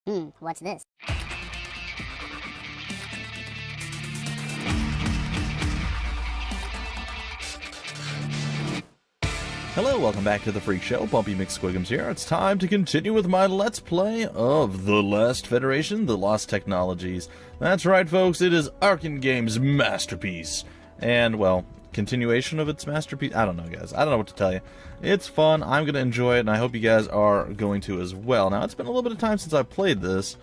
What's this? Hello, welcome back to the Freak Show. Bumpy McSquigums here. It's time to continue with my Let's Play of The Last Federation, The Lost Technologies. That's right, folks, it is Arcen Games' masterpiece. And, well, continuation of its masterpiece? I don't know, guys. I don't know what to tell you. It's fun, I'm going to enjoy it, and I hope you guys are going to as well. Now, it's been a little bit of time since I played this,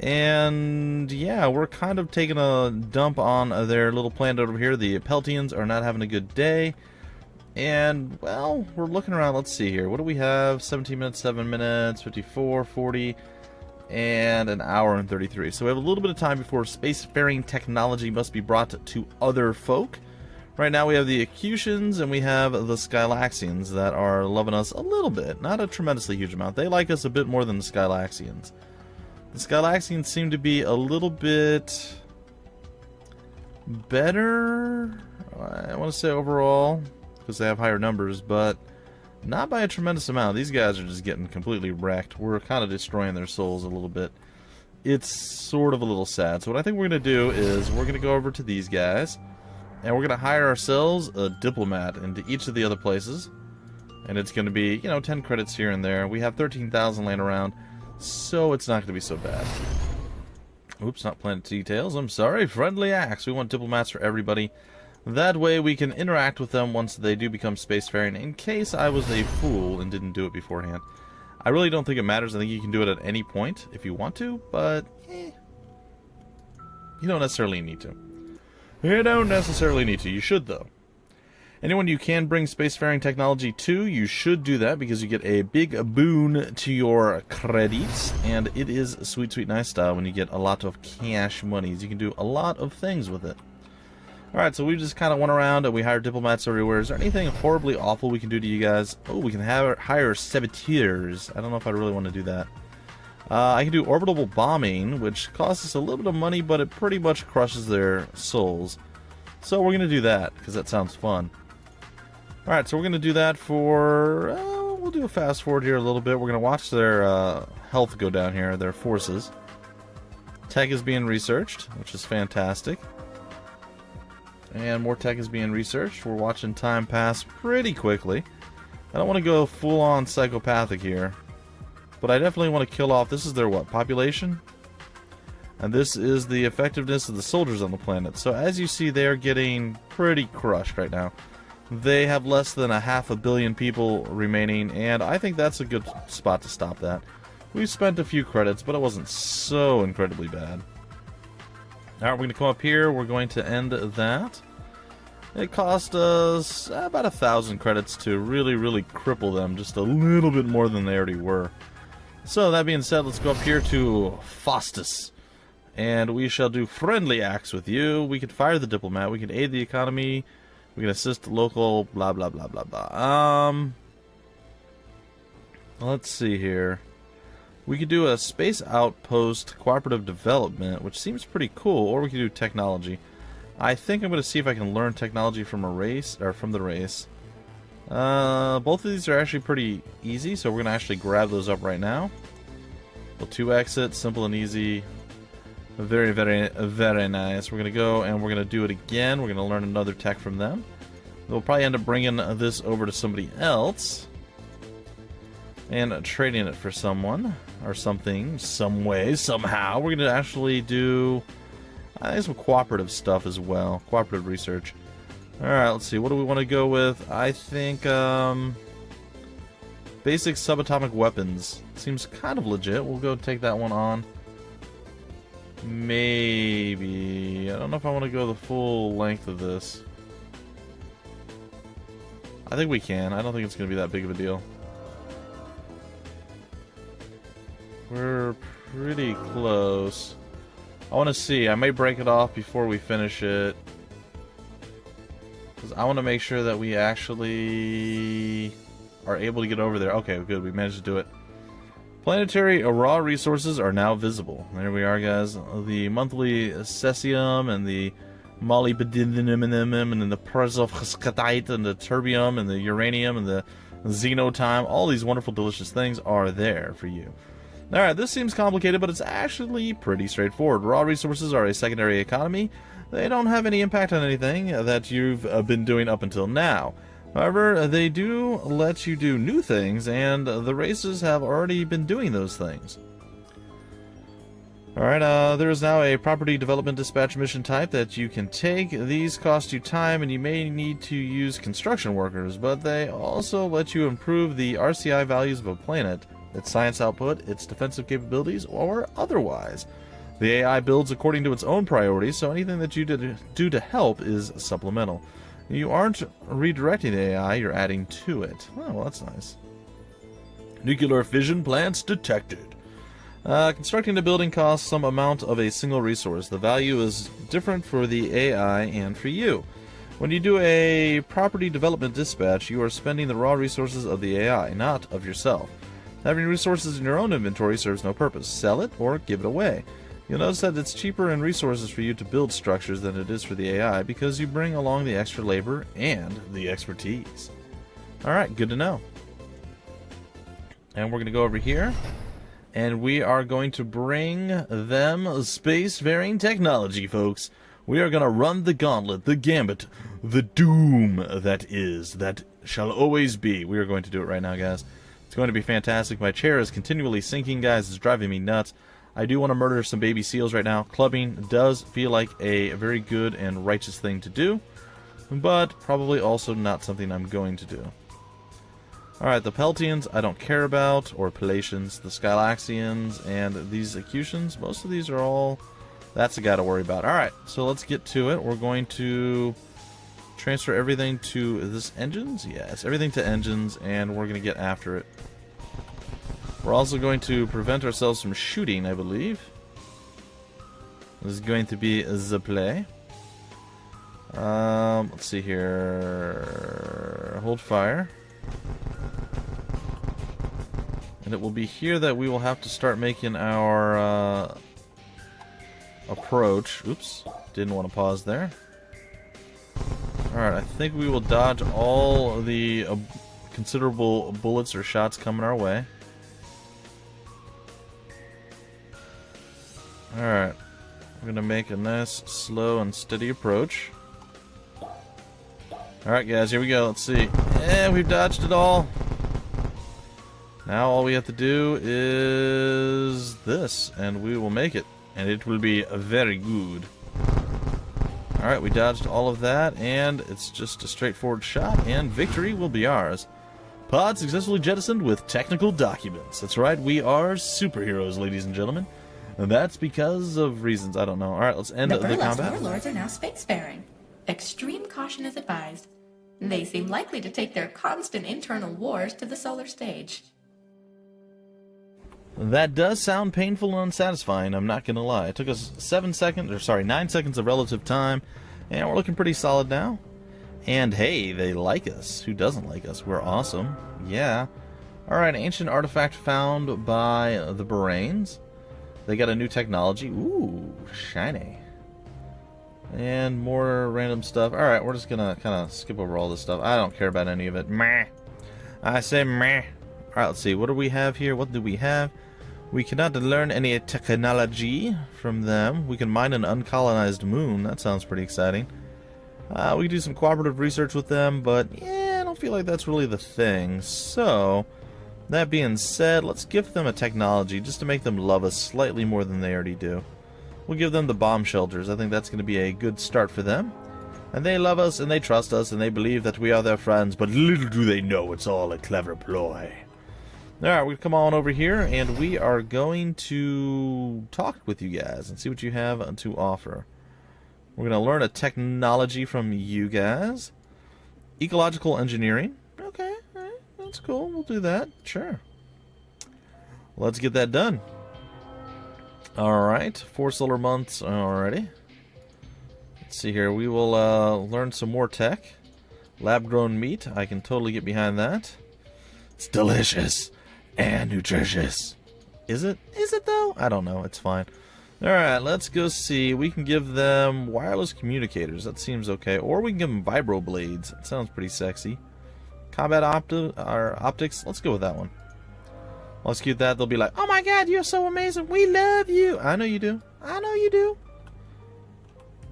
and yeah, we're kind of taking a dump on their little planet over here. The Peltians are not having a good day. And, well, we're looking around. Let's see here. What do we have? 17 minutes, 7 minutes, 54, 40, and an hour and 33. So we have a little bit of time before Spacefaring Technology must be brought to other folk. Right now we have the Acutians and we have the Skylaxians that are loving us a little bit. Not a tremendously huge amount. They like us a bit more than the Skylaxians. The Skylaxians seem to be a little bit better, I want to say, overall, because they have higher numbers, but not by a tremendous amount. These guys are just getting completely wrecked. We're kind of destroying their souls a little bit. It's sort of a little sad. So what I think we're going to do is we're going to go over to these guys, and we're going to hire ourselves a diplomat into each of the other places. And it's going to be, 10 credits here and there. We have 13,000 laying around, so it's not going to be so bad. Oops, not planet details. I'm sorry. Friendly acts. We want diplomats for everybody. That way we can interact with them once they do become spacefaring, in case I was a fool and didn't do it beforehand. I really don't think it matters. I think you can do it at any point if you want to, but you don't necessarily need to. You don't necessarily need to. You should, though. Anyone you can bring Spacefaring Technology to, you should do that because you get a big boon to your credits, and it is sweet, sweet, nice style when you get a lot of cash monies. You can do a lot of things with it. Alright, so we just kind of went around and we hired diplomats everywhere. Is there anything horribly awful we can do to you guys? Oh, we can hire saboteurs. I don't know if I really want to do that. I can do orbital bombing, which costs us a little bit of money, but it pretty much crushes their souls. So we're going to do that, because that sounds fun. Alright, so we're going to do that for... we'll do a fast forward here a little bit. We're going to watch their health go down here, their forces. Tech is being researched, which is fantastic. And more tech is being researched. We're watching time pass pretty quickly. I don't want to go full-on psychopathic here, but I definitely want to kill off... This is their what? Population? And this is the effectiveness of the soldiers on the planet. So as you see, they are getting pretty crushed right now. They have less than 500 million people remaining, and I think that's a good spot to stop that. We spent a few credits, but it wasn't so incredibly bad. Alright, we're going to come up here. We're going to end that. It cost us about 1,000 credits to really, really cripple them just a little bit more than they already were. So, that being said, let's go up here to Faustus. And we shall do friendly acts with you. We can fire the diplomat. We can aid the economy. We can assist local blah, blah, blah, blah, blah. Let's see here. We could do a space outpost cooperative development, which seems pretty cool, or we could do technology. I think I'm going to see if I can learn technology from a race, or from the race. Both of these are actually pretty easy, so we're going to actually grab those up right now. We'll 2x it, simple and easy. Very, very, very nice. We're going to go and we're going to do it again. We're going to learn another tech from them. We'll probably end up bringing this over to somebody else. And trading it for someone, or something, some way, somehow. We're going to actually do, I think, some cooperative stuff as well. Cooperative research. Alright, let's see. What do we want to go with? I think, basic subatomic weapons. Seems kind of legit. We'll go take that one on. Maybe. I don't know if I want to go the full length of this. I think we can. I don't think it's going to be that big of a deal. We're pretty close. I want to see. I may break it off before we finish it. Because I want to make sure that we actually are able to get over there. Okay, good. We managed to do it. Planetary raw resources are now visible. There we are, guys. The monthly cesium and the molybdenum and then the perovskite and the terbium and the uranium and the xenotime. All these wonderful, delicious things are there for you. Alright, this seems complicated, but it's actually pretty straightforward. Raw resources are a secondary economy. They don't have any impact on anything that you've been doing up until now. However, they do let you do new things, and the races have already been doing those things. Alright, there is now a property development dispatch mission type that you can take. These cost you time, and you may need to use construction workers, but they also let you improve the RCI values of a planet, its science output, its defensive capabilities, or otherwise. The AI builds according to its own priorities, so anything that you do to help is supplemental. You aren't redirecting the AI, you're adding to it. Oh, well, that's nice. Nuclear fission plants detected. Constructing a building costs some amount of a single resource. The value is different for the AI and for you. When you do a property development dispatch, you are spending the raw resources of the AI, not of yourself. Having resources in your own inventory serves no purpose. Sell it or give it away. You'll notice that it's cheaper in resources for you to build structures than it is for the AI because you bring along the extra labor and the expertise. Alright, good to know. And we're going to go over here, and we are going to bring them Spacefaring Technology, folks. We are going to run the gauntlet, the gambit, the doom that shall always be. We are going to do it right now, guys. It's going to be fantastic. My chair is continually sinking, guys. It's driving me nuts. I do want to murder some baby seals right now. Clubbing does feel like a very good and righteous thing to do, but probably also not something I'm going to do. Alright, the Peltians I don't care about, or Palatians, the Skylaxians, and these Acutians. Most of these are all... That's a guy to worry about. Alright, so let's get to it. We're going to transfer everything to... Is this engines? Yes, everything to engines, and we're going to get after it. We're also going to prevent ourselves from shooting, I believe. This is going to be the play. Let's see here. Hold fire. And it will be here that we will have to start making our approach. Oops, didn't want to pause there. Alright, I think we will dodge all the considerable bullets or shots coming our way. Alright, we're going to make a nice, slow, and steady approach. Alright guys, here we go, let's see. Yeah, we've dodged it all. Now all we have to do is this, and we will make it. And it will be very good. Alright, we dodged all of that, and it's just a straightforward shot, and victory will be ours. Pod successfully jettisoned with technical documents. That's right, we are superheroes, ladies and gentlemen. And that's because of reasons I don't know. Alright, let's end the combat. The warlords are now spacefaring. Extreme caution is advised. They seem likely to take their constant internal wars to the solar stage. That does sound painful and unsatisfying, I'm not gonna lie. It took us 9 seconds of relative time, and we're looking pretty solid now. And hey, they like us. Who doesn't like us? We're awesome. Yeah. Alright, ancient artifact found by the Bahrains. They got a new technology. Ooh, shiny. And more random stuff. Alright, we're just gonna kind of skip over all this stuff. I don't care about any of it. Meh. I say meh. Alright, let's see. What do we have here? What do we have? We cannot learn any technology from them. We can mine an uncolonized moon. That sounds pretty exciting. We can do some cooperative research with them, but yeah, I don't feel like that's really the thing. So, that being said, let's give them a technology just to make them love us slightly more than they already do. We'll give them the bomb shelters. I think that's going to be a good start for them. And they love us, and they trust us, and they believe that we are their friends, but little do they know it's all a clever ploy. Alright, we come on over here, and we are going to talk with you guys and see what you have to offer. We're going to learn a technology from you guys. Ecological engineering. Okay, alright, that's cool. We'll do that. Sure. Let's get that done. Alright, 4 solar months already. Let's see here. We will learn some more tech. Lab-grown meat. I can totally get behind that. It's delicious and nutritious. Is it? Is it though? I don't know. It's fine. Alright, let's go see. We can give them wireless communicators. That seems okay. Or we can give them vibro blades. That sounds pretty sexy. Combat optics. Let's go with that one. I'll execute that. They'll be like, oh my god, you're so amazing. We love you. I know you do. I know you do.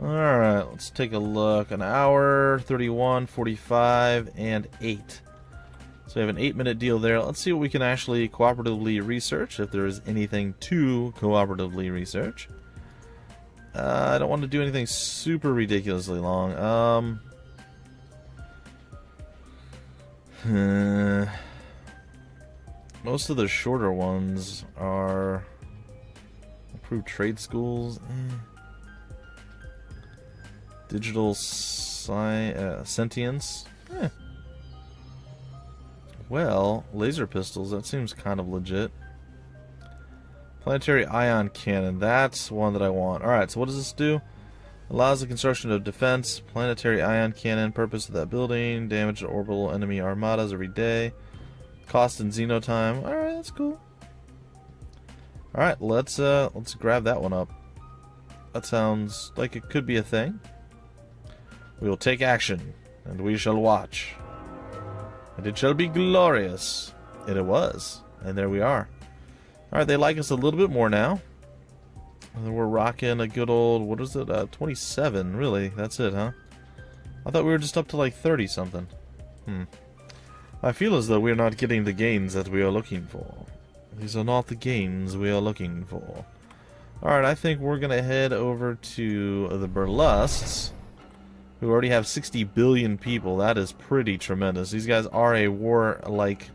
Alright, let's take a look. An hour, 31, 45, and 8. So we have an 8-minute deal there. Let's see what we can actually cooperatively research, if there is anything to cooperatively research. I don't want to do anything super ridiculously long. Most of the shorter ones are approved trade schools. Digital sentience. Well, laser pistols, that seems kind of legit. Planetary ion cannon, that's one that I want. Alright, so what does this do? Allows the construction of defense. Planetary ion cannon, purpose of that building. Damage to orbital enemy armadas every day. Cost and xeno time. Alright, that's cool. Alright, let's grab that one up. That sounds like it could be a thing. We will take action, and we shall watch. And it shall be glorious. And it was. And there we are. Alright, they like us a little bit more now. And we're rocking a good old, what is it, 27, really? That's it, huh? I thought we were just up to like 30-something. I feel as though we're not getting the gains that we are looking for. These are not the gains we are looking for. Alright, I think we're going to head over to the Burlesks, who already have 60 billion people. That is pretty tremendous. These guys are a war-like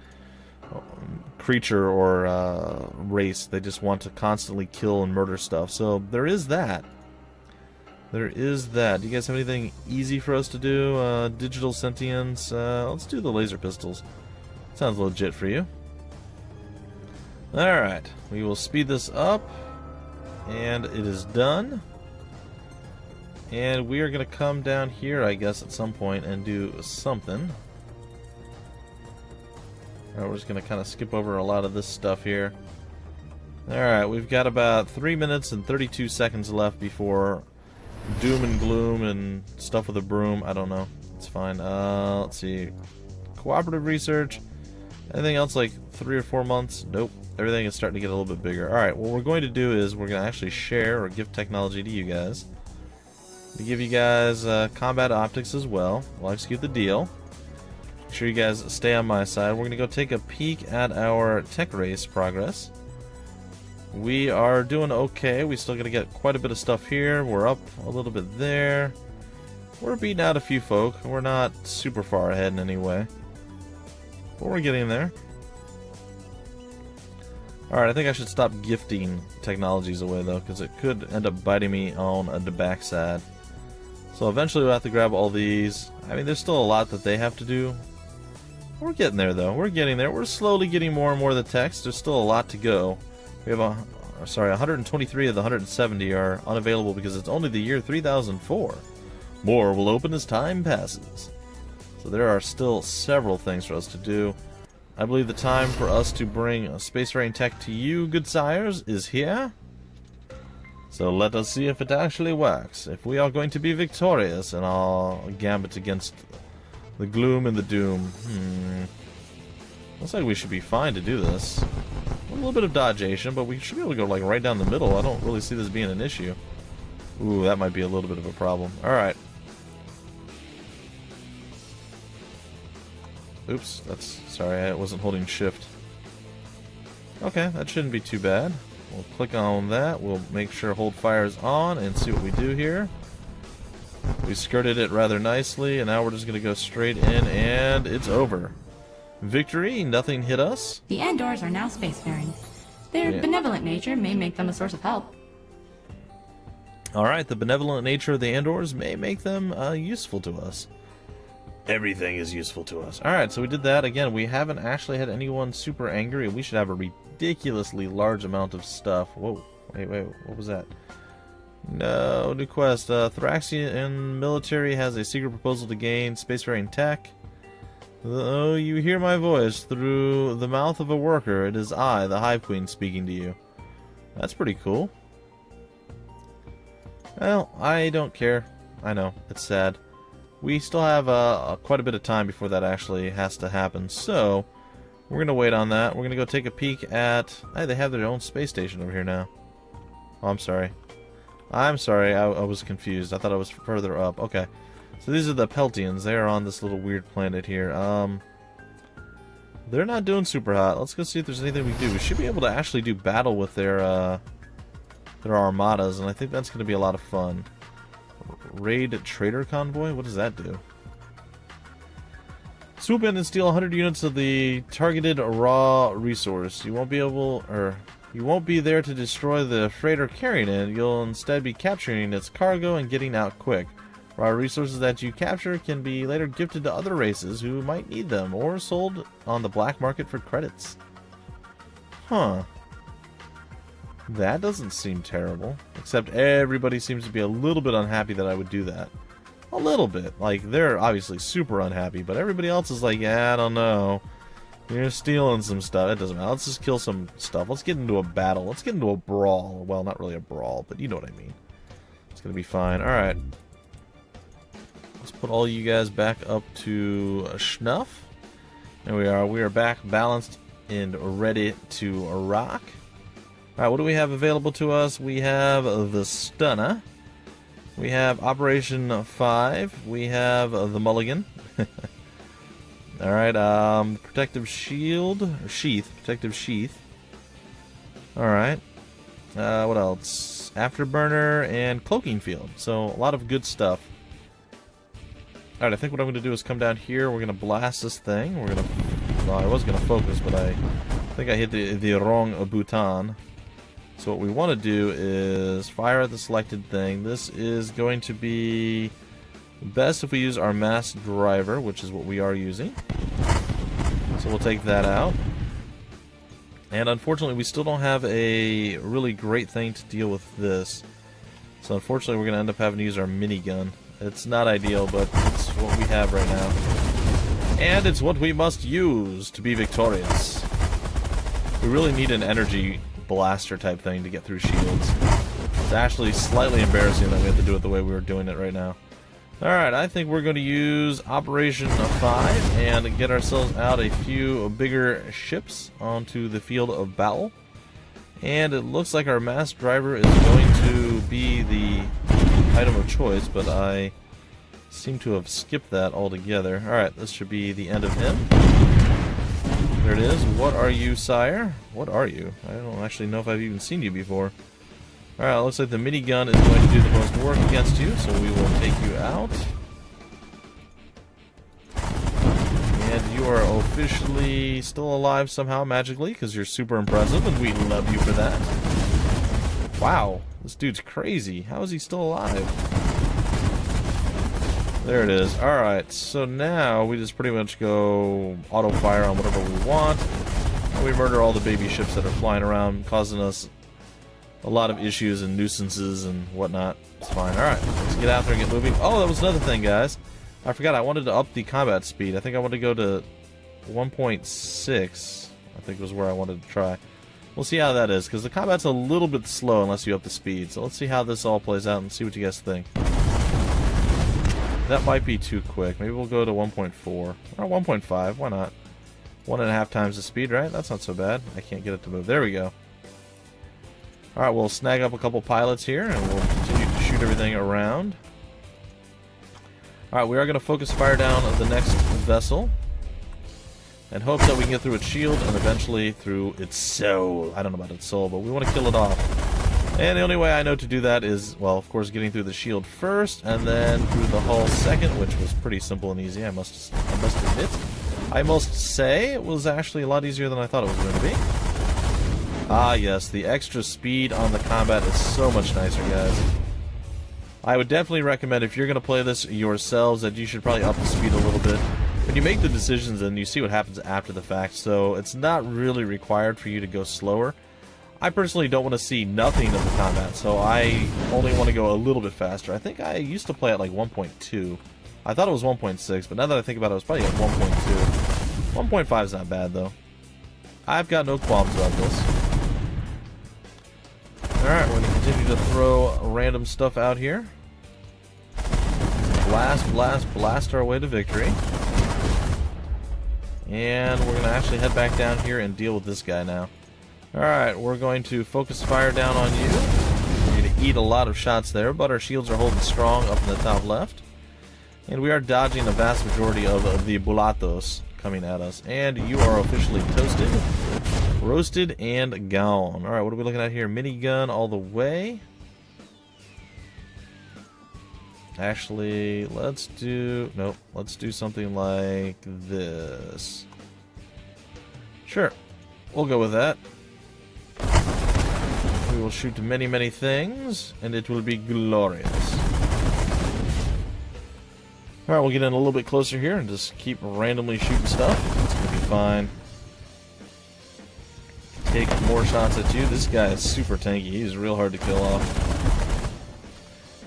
creature or race. They just want to constantly kill and murder stuff. So there is that. There is that. Do you guys have anything easy for us to do? Digital sentience. Let's do the laser pistols. Sounds legit for you. Alright. We will speed this up. And it is done. And we are going to come down here, I guess, at some point and do something. Alright, we're just going to kind of skip over a lot of this stuff here. Alright, we've got about 3 minutes and 32 seconds left before doom and gloom and stuff with a broom. I don't know. It's fine. Let's see. Cooperative research. Anything else like 3 or 4 months? Nope. Everything is starting to get a little bit bigger. Alright, what we're going to do is we're going to actually share or give technology to you guys. To give you guys combat optics as well. We'll execute the deal. Make sure you guys stay on my side. We're going to go take a peek at our tech race progress. We are doing okay. We still got to get quite a bit of stuff here. We're up a little bit there. We're beating out a few folk. We're not super far ahead in any way. But we're getting there. Alright, I think I should stop gifting technologies away though, because it could end up biting me on the backside. So eventually we'll have to grab all these. I mean, there's still a lot that they have to do. We're getting there though. We're getting there. We're slowly getting more and more of the text. There's still a lot to go. We have 123 of the 170 are unavailable because it's only the year 3004. More will open as time passes. So there are still several things for us to do. I believe the time for us to bring Spacefaring Tech to you, good sires, is here. So let us see if it actually works. If we are going to be victorious in our gambit against the gloom and the doom. Looks like we should be fine to do this. A little bit of dodgeation, but we should be able to go like right down the middle. I don't really see this being an issue. Ooh, that might be a little bit of a problem. Alright. Oops, sorry, I wasn't holding shift. Okay, that shouldn't be too bad. We'll click on that. We'll make sure hold fire is on and see what we do here. We skirted it rather nicely, and now we're just going to go straight in, and it's over. Victory, nothing hit us. The Andors are now spacefaring. Their benevolent nature may make them a source of help. Alright, the benevolent nature of the Andors may make them useful to us. Everything is useful to us. Alright, so we did that. Again, we haven't actually had anyone super angry. We should have a ridiculously large amount of stuff. Whoa, wait, what was that? No, new quest. Thraxian military has a secret proposal to gain spacefaring tech. Oh, you hear my voice through the mouth of a worker. It is I, the Hive Queen, speaking to you. That's pretty cool. Well, I don't care. I know, it's sad. We still have quite a bit of time before that actually has to happen, so We're going to wait on that. We're going to go take a peek at... Hey, they have their own space station over here now. Oh, I'm sorry. I'm sorry, I was confused. I thought I was further up. Okay. So these are the Peltians. They are on this little weird planet here. They're not doing super hot. Let's go see if there's anything we can do. We should be able to actually do battle with their armadas, and I think that's going to be a lot of fun. Raid Trader Convoy? What does that do? Swoop in and steal 100 units of the targeted raw resource. You won't be there to destroy the freighter carrying it. You'll instead be capturing its cargo and getting out quick. Raw resources that you capture can be later gifted to other races who might need them, or sold on the black market for credits. Huh. That doesn't seem terrible. Except everybody seems to be a little bit unhappy that I would do that. A little bit. Like, they're obviously super unhappy, but everybody else is like, yeah, I don't know. You're stealing some stuff. It doesn't matter. Let's just kill some stuff. Let's get into a battle. Let's get into a brawl. Well, not really a brawl, but you know what I mean. It's gonna be fine. Alright. Let's put all you guys back up to snuff. There we are. We are back balanced and ready to rock. Alright, what do we have available to us? We have the Stunner. We have Operation 5. We have the Mulligan. Alright, Protective Shield. Or Sheath. Protective Sheath. Alright. What else? Afterburner and Cloaking Field. So, a lot of good stuff. Alright, I think what I'm going to do is come down here. We're going to blast this thing. We're going to... Well, I was going to focus, but I think I hit the wrong button. So what we want to do is fire at the selected thing. This is going to be best if we use our mass driver, which is what we are using. So we'll take that out. And unfortunately, we still don't have a really great thing to deal with this. So unfortunately, we're going to end up having to use our minigun. It's not ideal, but it's what we have right now. And it's what we must use to be victorious. We really need an energy blaster type thing to get through shields. It's actually slightly embarrassing that we have to do it the way we were doing it right now. Alright, I think we're going to use Operation 5 and get ourselves out a few bigger ships onto the field of battle. And it looks like our mass driver is going to be the item of choice, but I seem to have skipped that altogether. Alright, this should be the end of him. There it is. What are you, sire? What are you? I don't actually know if I've even seen you before. Alright, looks like the minigun is going to do the most work against you, so we will take you out. And you are officially still alive somehow, magically, because you're super impressive, and we love you for that. Wow, this dude's crazy. How is he still alive? There it is. Alright, so now we just pretty much go auto-fire on whatever we want. And we murder all the baby ships that are flying around, causing us a lot of issues and nuisances and whatnot. It's fine. Alright, let's get out there and get moving. Oh, that was another thing, guys. I forgot, I wanted to up the combat speed. I think I wanted to go to 1.6, I think was where I wanted to try. We'll see how that is, because the combat's a little bit slow unless you up the speed. So let's see how this all plays out and see what you guys think. That might be too quick. Maybe we'll go to 1.4 or 1.5. Why not? 1.5 times the speed, right? That's not so bad. I can't get it to move. There we go. Alright, we'll snag up a couple pilots here, and we'll continue to shoot everything around. Alright, we are going to focus fire down the next vessel, and hope that we can get through its shield, and eventually through its soul. I don't know about its soul, but we want to kill it off. And the only way I know to do that is, well, of course, getting through the shield first, and then through the hull second, which was pretty simple and easy, I must admit. I must say, it was actually a lot easier than I thought it was going to be. Ah, yes, the extra speed on the combat is so much nicer, guys. I would definitely recommend, if you're going to play this yourselves, that you should probably up the speed a little bit. When you make the decisions, and you see what happens after the fact, so it's not really required for you to go slower. I personally don't want to see nothing of the combat, so I only want to go a little bit faster. I think I used to play at like 1.2. I thought it was 1.6, but now that I think about it, it was probably at 1.2. 1.5 is not bad, though. I've got no qualms about this. Alright, we're going to continue to throw random stuff out here. Blast, blast, blast our way to victory. And we're going to actually head back down here and deal with this guy now. Alright, we're going to focus fire down on you. We're going to eat a lot of shots there, but our shields are holding strong up in the top left. And we are dodging the vast majority of the bulatos coming at us. And you are officially toasted, roasted, and gone. Alright, what are we looking at here? Minigun all the way. Actually, let's do something like this. Sure, we'll go with that. We will shoot many, many things, and it will be glorious. Alright, we'll get in a little bit closer here and just keep randomly shooting stuff. It's gonna be fine. Take more shots at you. This guy is super tanky. He's real hard to kill off.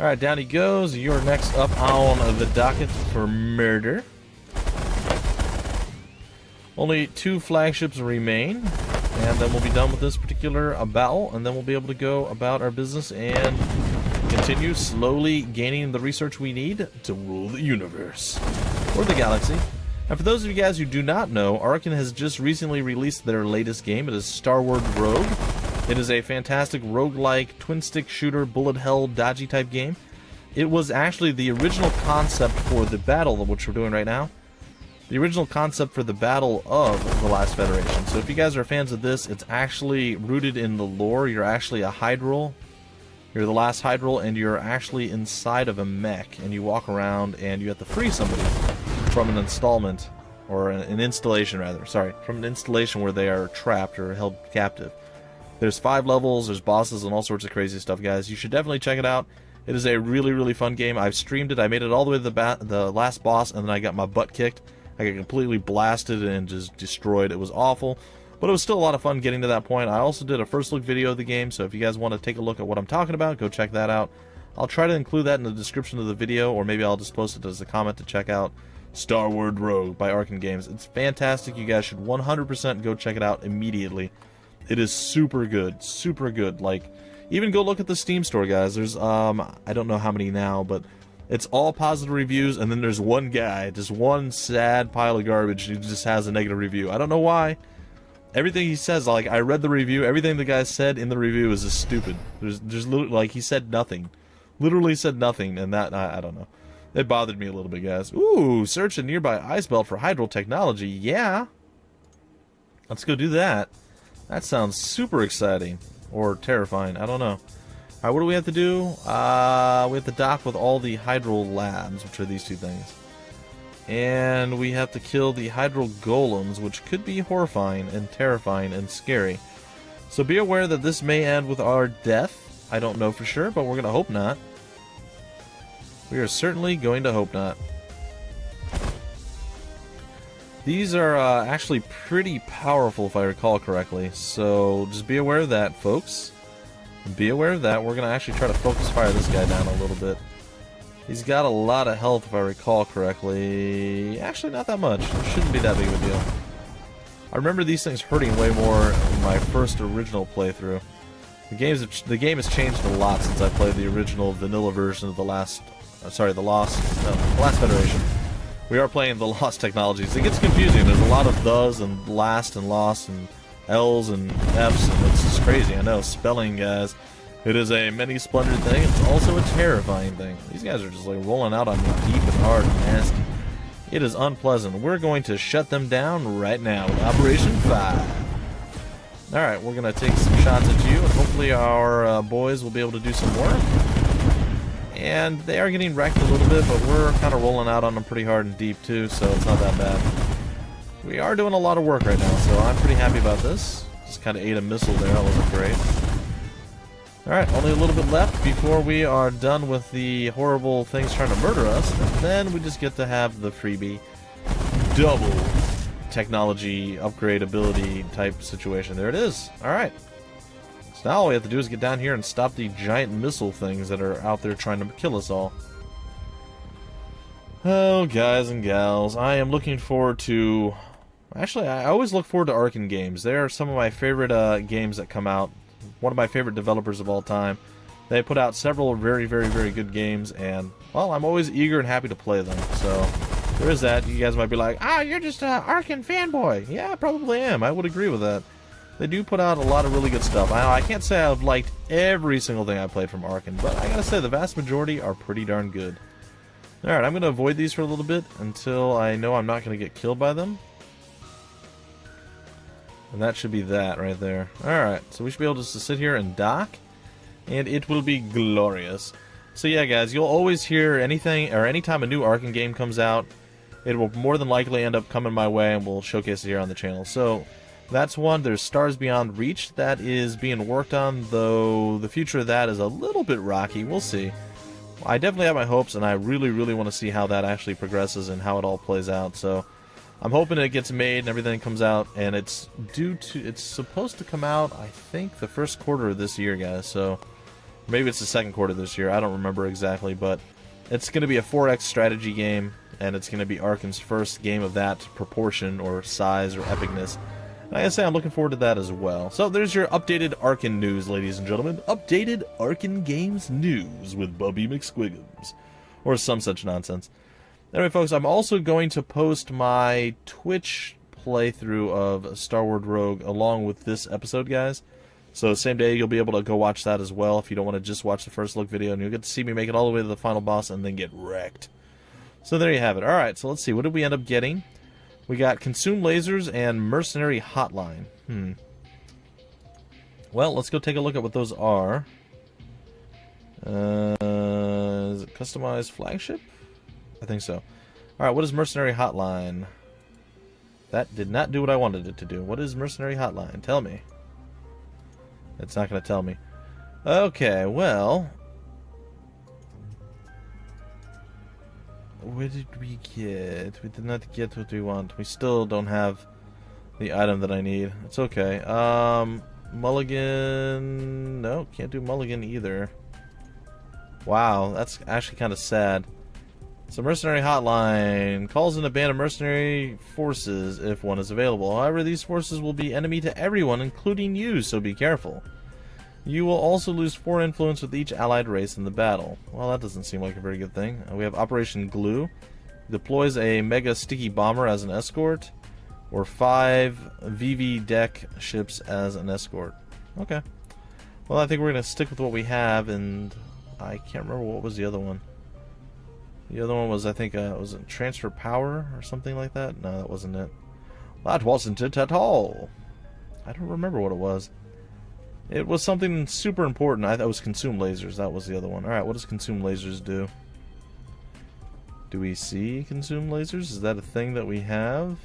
Alright, down he goes. You're next up on the docket for murder. Only 2 flagships remain, and then we'll be done with this particular battle, and then we'll be able to go about our business and continue slowly gaining the research we need to rule the universe. Or the galaxy. And for those of you guys who do not know, Arcen has just recently released their latest game. It is Starward Rogue. It is a fantastic roguelike, twin-stick shooter, bullet hell, dodgy type game. It was actually the original concept for the battle, which we're doing right now. The original concept for the battle of the Last Federation. So if you guys are fans of this, it's actually rooted in the lore. You're actually a Hydral. You're the last Hydral, and you're actually inside of a mech, and you walk around, and you have to free somebody from an installment, or an installation rather, sorry, from an installation where they are trapped or held captive. There's 5 levels, there's bosses, and all sorts of crazy stuff, guys. You should definitely check it out. It is a really, really fun game. I've streamed it. I made it all the way to the last boss, and then I got my butt kicked. I got completely blasted and just destroyed. It was awful, but it was still a lot of fun getting to that point. I also did a first look video of the game, so if you guys want to take a look at what I'm talking about, go check that out. I'll try to include that in the description of the video, or maybe I'll just post it as a comment to check out Starward Rogue by Arcen Games. It's fantastic. You guys should 100% go check it out immediately. It is super good, super good. Like, even go look at the Steam store, guys. There's I don't know how many now, but it's all positive reviews, and then there's one guy, just one sad pile of garbage who just has a negative review. I don't know why. Everything he says, like, I read the review, everything the guy said in the review is just stupid. There's literally, like, he said nothing. Literally said nothing, and that, I don't know. It bothered me a little bit, guys. Ooh, search a nearby ice belt for Hydral technology. Yeah. Let's go do that. That sounds super exciting. Or terrifying. I don't know. Alright, what do we have to do? We have to dock with all the Hydral labs, which are these 2 things. And we have to kill the Hydral golems, which could be horrifying and terrifying and scary. So be aware that this may end with our death. I don't know for sure, but we're going to hope not. We are certainly going to hope not. These are actually pretty powerful, if I recall correctly, so just be aware of that, folks. Be aware of that. We're going to actually try to focus fire this guy down a little bit. He's got a lot of health, if I recall correctly. Actually, not that much. It shouldn't be that big of a deal. I remember these things hurting way more in my first original playthrough. The game has changed a lot since I played the original vanilla version of the Last Federation. We are playing the Lost Technologies. It gets confusing. There's a lot of thes and last and lost and L's and F's, and it's just crazy. I know, spelling, guys. It is a many splendid thing. It's also a terrifying thing. These guys are just like rolling out on me deep and hard and nasty. It is unpleasant. We're going to shut them down right now with Operation 5. Alright, we're going to take some shots at you, and hopefully our boys will be able to do some work. And they are getting wrecked a little bit, but we're kind of rolling out on them pretty hard and deep too, so it's not that bad. We are doing a lot of work right now, so I'm pretty happy about this. Just kind of ate a missile there, that wasn't great. Alright, only a little bit left before we are done with the horrible things trying to murder us, and then we just get to have the freebie double technology upgrade ability type situation. There it is. Alright. So now all we have to do is get down here and stop the giant missile things that are out there trying to kill us all. Oh, guys and gals, I am looking forward to... Actually, I always look forward to Arcen Games. They are some of my favorite games that come out. One of my favorite developers of all time. They put out several very, very, very good games, and, well, I'm always eager and happy to play them. So, there is that. You guys might be like, ah, you're just an Arcen fanboy. Yeah, I probably am. I would agree with that. They do put out a lot of really good stuff. I can't say I've liked every single thing I played from Arcen, but I gotta say the vast majority are pretty darn good. Alright, I'm gonna avoid these for a little bit until I know I'm not gonna get killed by them. And that should be that right there. Alright, so we should be able just to sit here and dock, and it will be glorious. So yeah, guys, you'll always hear anything, or anytime a new Arcen game comes out, it will more than likely end up coming my way, and we'll showcase it here on the channel. So, that's one. There's Stars Beyond Reach that is being worked on, though the future of that is a little bit rocky. We'll see. I definitely have my hopes, and I really, really want to see how that actually progresses and how it all plays out. So, I'm hoping it gets made and everything comes out, and it's supposed to come out, I think, the first quarter of this year, guys. So, maybe it's the second quarter this year. I don't remember exactly, but it's going to be a 4X strategy game, and it's going to be Arcen's first game of that proportion or size or epicness. And like I say, I'm looking forward to that as well. So there's your updated Arcen news, ladies and gentlemen. Updated Arcen Games news with Bubby McSquiggums. Or some such nonsense. Anyway, folks, I'm also going to post my Twitch playthrough of Starward Rogue along with this episode, guys. So same day, you'll be able to go watch that as well if you don't want to just watch the first look video, and you'll get to see me make it all the way to the final boss and then get wrecked. So there you have it. Alright, so let's see. What did we end up getting? We got Consume Lasers and Mercenary Hotline. Well, let's go take a look at what those are. Is it Customized Flagship? I think so. Alright, what is Mercenary Hotline? That did not do what I wanted it to do. What is Mercenary Hotline? Tell me. It's not going to tell me. Okay, well... What did we get? We did not get what we want. We still don't have the item that I need. It's okay. Mulligan... No, can't do Mulligan either. Wow, that's actually kind of sad. So Mercenary Hotline calls in a band of mercenary forces if one is available. However, these forces will be enemy to everyone, including you, so be careful. You will also lose 4 influence with each allied race in the battle. Well, that doesn't seem like a very good thing. We have Operation Glue. Deploys a Mega Sticky Bomber as an escort, or 5 VV deck ships as an escort. Okay. Well, I think we're going to stick with what we have, and I can't remember what was the other one. The other one was, I think, was it Transfer Power or something like that? No, that wasn't it. That wasn't it at all. I don't remember what it was. It was something super important. I thought it was Consume Lasers. That was the other one. Alright, what does Consume Lasers do? Do we see Consume Lasers? Is that a thing that we have?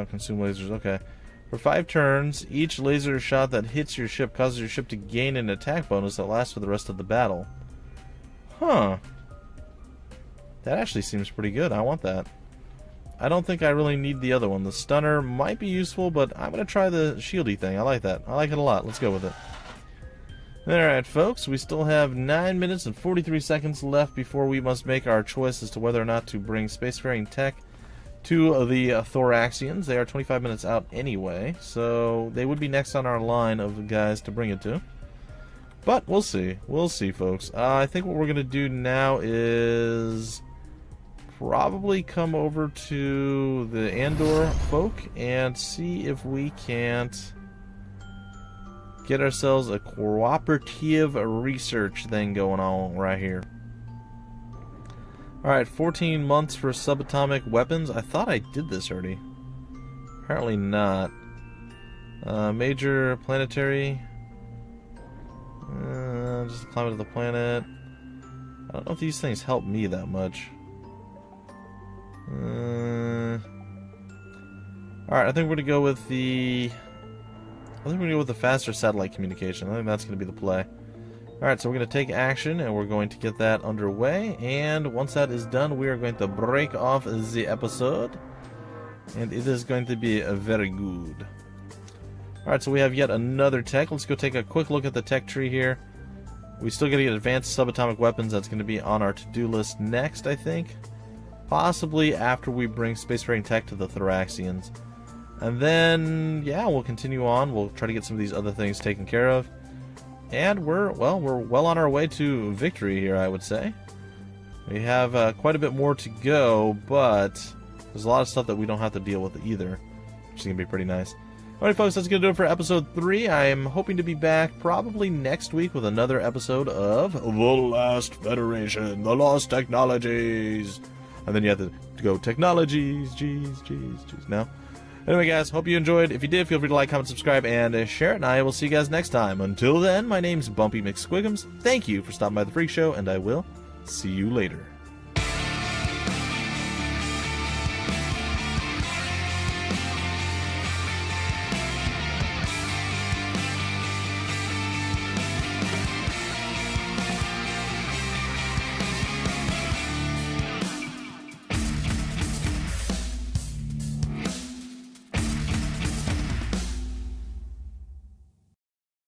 Consume Lasers, okay. For 5 turns, each laser shot that hits your ship causes your ship to gain an attack bonus that lasts for the rest of the battle. Huh. That actually seems pretty good. I want that. I don't think I really need the other one. The stunner might be useful, but I'm going to try the shieldy thing. I like that. I like it a lot. Let's go with it. Alright, folks. We still have 9 minutes and 43 seconds left before we must make our choice as to whether or not to bring Spacefaring Tech to the Thoraxians. They are 25 minutes out anyway, so they would be next on our line of guys to bring it to. But we'll see. We'll see, folks. I think what we're going to do now is probably come over to the Andor folk and see if we can't get ourselves a cooperative research thing going on right here. Alright, 14 months for subatomic weapons. I thought I did this already. Apparently not. Major planetary. Just climate of the planet. I don't know if these things help me that much. Alright, I think we're gonna go with the... faster satellite communication. I think that's gonna be the play. Alright, so we're going to take action, and we're going to get that underway, and once that is done, we are going to break off the episode, and it is going to be very good. Alright, so we have yet another tech. Let's go take a quick look at the tech tree here. We still got to get advanced subatomic weapons. That's going to be on our to-do list next, I think. Possibly after we bring Spacefaring Tech to the Thoraxians. And then, yeah, we'll continue on. We'll try to get some of these other things taken care of. And we're well on our way to victory here, I would say. We have quite a bit more to go, but there's a lot of stuff that we don't have to deal with either, which is going to be pretty nice. Alright folks, that's going to do it for episode 3. I am hoping to be back probably next week with another episode of The Last Federation, The Lost Technologies. And then you have to go technologies, jeez. No? Anyway guys, hope you enjoyed. If you did, feel free to like, comment, subscribe, and share it. And I will see you guys next time. Until then, my name's Bumpy McSquigums. Thank you for stopping by the Freak Show, and I will see you later.